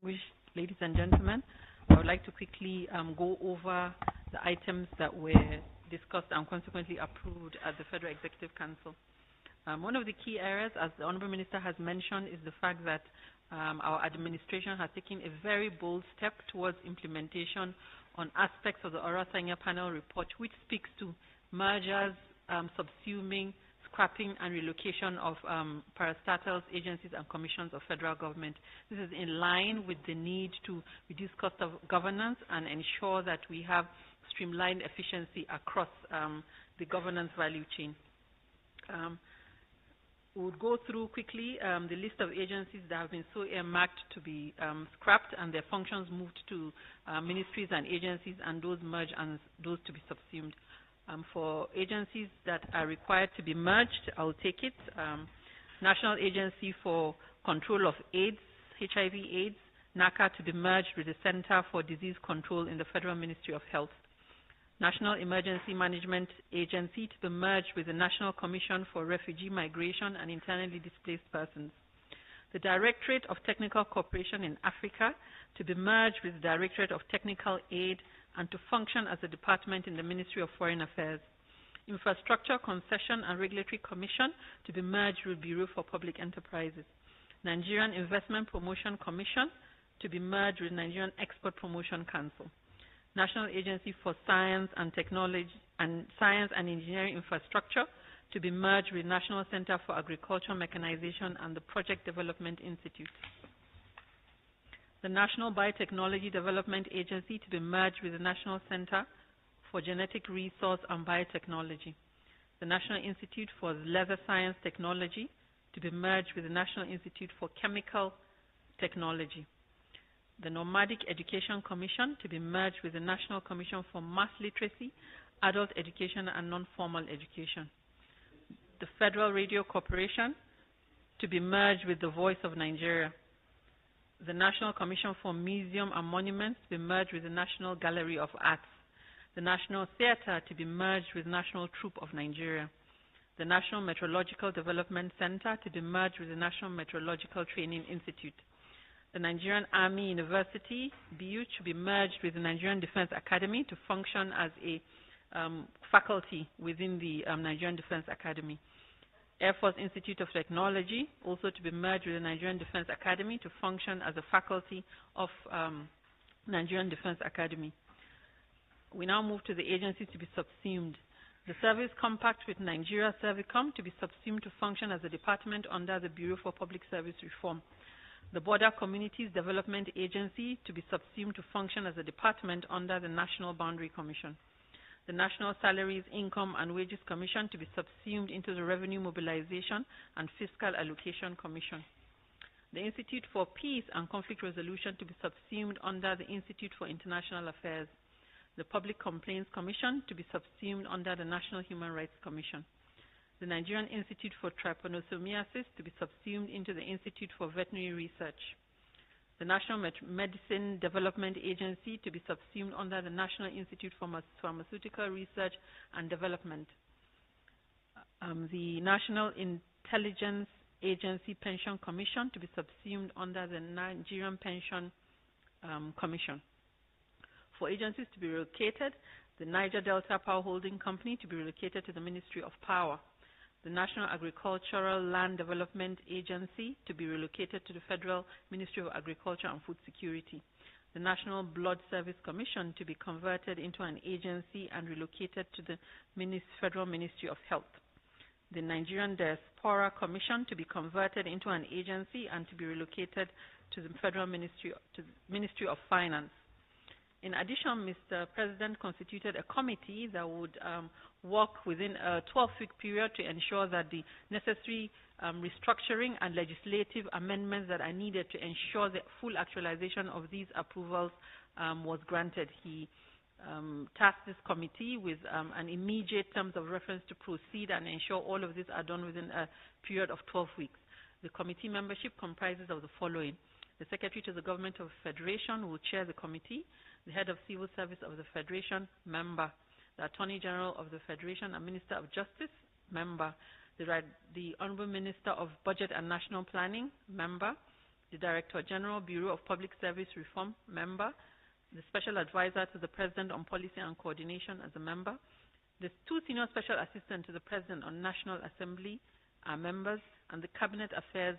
Ladies and gentlemen, I would like to quickly go over the items that were discussed and consequently approved at the Federal Executive Council. One of the key areas, as the Honourable Minister has mentioned, is the fact that our administration has taken a very bold step towards implementation on aspects of the Ora Sanya panel report, which speaks to mergers, subsuming, scrapping and relocation of parastatals, agencies and commissions of federal government. This is in line with the need to reduce cost of governance and ensure that we have streamlined efficiency across the governance value chain. We'll go through quickly the list of agencies that have been so earmarked to be scrapped and their functions moved to ministries and agencies, and those merged and those to be subsumed. For agencies that are required to be merged, I'll take it. National Agency for Control of AIDS, HIV/AIDS, NACA, to be merged with the Center for Disease Control in the Federal Ministry of Health. National Emergency Management Agency to be merged with the National Commission for Refugee Migration and Internally Displaced Persons. The Directorate of Technical Cooperation in Africa to be merged with the Directorate of Technical Aid and to function as a department in the Ministry of Foreign Affairs. Infrastructure Concession and Regulatory Commission to be merged with Bureau for Public Enterprises. Nigerian Investment Promotion Commission to be merged with Nigerian Export Promotion Council. National Agency for Science and Technology and Science and Engineering Infrastructure to be merged with National Center for Agricultural Mechanization and the Project Development Institute. The National Biotechnology Development Agency to be merged with the National Center for Genetic Resource and Biotechnology. The National Institute for Leather Science Technology to be merged with the National Institute for Chemical Technology. The Nomadic Education Commission to be merged with the National Commission for Mass Literacy, Adult Education and Non-Formal Education. The Federal Radio Corporation to be merged with the Voice of Nigeria. The National Commission for Museum and Monuments to be merged with the National Gallery of Arts. The National Theatre to be merged with National Troupe of Nigeria. The National Meteorological Development Center to be merged with the National Meteorological Training Institute. The Nigerian Army University, BU, to be merged with the Nigerian Defense Academy to function as a faculty within the Nigerian Defense Academy. Air Force Institute of Technology, also to be merged with the Nigerian Defense Academy to function as a faculty of Nigerian Defense Academy. We now move to the agencies to be subsumed. The Service Compact with Nigeria Servicom to be subsumed to function as a department under the Bureau for Public Service Reform. The Border Communities Development Agency to be subsumed to function as a department under the National Boundary Commission. The National Salaries, Income and Wages Commission to be subsumed into the Revenue Mobilization and Fiscal Allocation Commission. The Institute for Peace and Conflict Resolution to be subsumed under the Institute for International Affairs. The Public Complaints Commission to be subsumed under the National Human Rights Commission. The Nigerian Institute for Trypanosomiasis to be subsumed into the Institute for Veterinary Research. The National Medicine Development Agency to be subsumed under the National Institute for Pharmaceutical Research and Development. The National Intelligence Agency Pension Commission to be subsumed under the Nigerian Pension Commission. For agencies to be relocated, the Niger Delta Power Holding Company to be relocated to the Ministry of Power. The National Agricultural Land Development Agency to be relocated to the Federal Ministry of Agriculture and Food Security. The National Blood Service Commission to be converted into an agency and relocated to the Federal Ministry of Health. The Nigerian Diaspora Commission to be converted into an agency and to be relocated to the Federal Ministry of Finance. In addition, Mr. President constituted a committee that would work within a 12-week period to ensure that the necessary restructuring and legislative amendments that are needed to ensure the full actualization of these approvals was granted. He tasked this committee with an immediate terms of reference to proceed and ensure all of these are done within a period of 12 weeks. The committee membership comprises of the following: the Secretary to the Government of the Federation will chair the committee, the Head of Civil Service of the Federation, member, the Attorney General of the Federation and Minister of Justice, member, the Honorable Minister of Budget and National Planning, member, the Director General, Bureau of Public Service Reform, member, the Special Advisor to the President on Policy and Coordination as a member, the 2 Senior Special Assistants to the President on National Assembly are members, and the Cabinet Affairs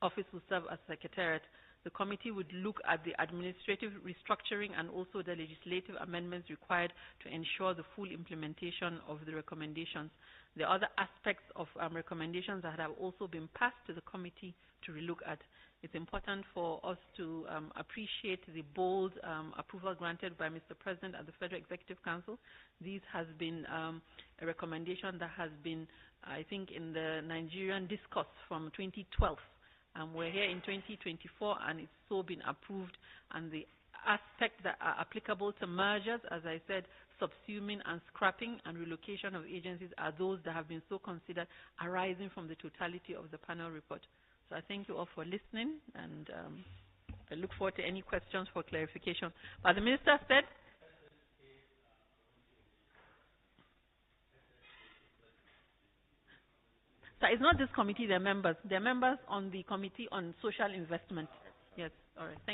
Office will serve as Secretariat. The committee would look at the administrative restructuring and also the legislative amendments required to ensure the full implementation of the recommendations. The other aspects of recommendations that have also been passed to the committee to relook at. It's important for us to appreciate the bold approval granted by Mr. President at the Federal Executive Council. This has been a recommendation that has been, I think, in the Nigerian discourse from 2012. We're here in 2024, and it's so been approved. And the aspects that are applicable to mergers, as I said, subsuming and scrapping and relocation of agencies are those that have been so considered arising from the totality of the panel report. So I thank you all for listening, and I look forward to any questions for clarification. But the Minister said, so it's not this committee, they're members. They're members on the Committee on Social Investment. Yes, all right, thank you.